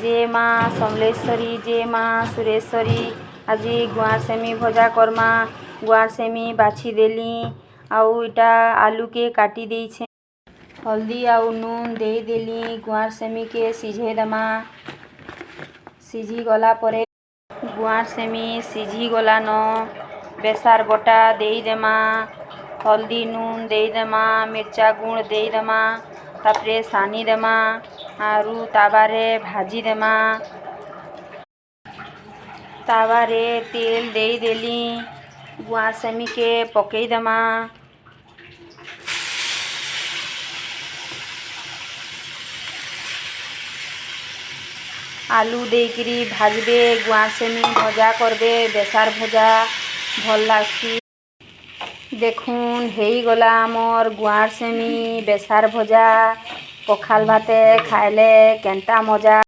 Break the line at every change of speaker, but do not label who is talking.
जय माँ समलेश्वरी, जय माँ सुरेश्वरी। आज गुआर सेमी भजा करमा। गुआर सेमी बाछि देली आउ इटा आलू के काटी देछे। हल्दी आउ नून दे देली। गुआर सेमी के सिझे दमा। सिझी गला परे गुआर सेमी सिझी गला न बेसार बटा दे देमा। हल्दी नून दे देमा। मिर्चा गुण दे देमा। तापरे सानी देमा आरु तावारे भाजी देमा। तावारे तेल दे देली। गुआर सेमी के पकई देमा। आलू देकरी भाजबे। गुआर सेमी भजा करबे। बेसार भजा भल लागसी। देखुन हेई गला आमर गुआर सेमी बेसार भजा। पखाल भाते खाइले केन्ता मजा।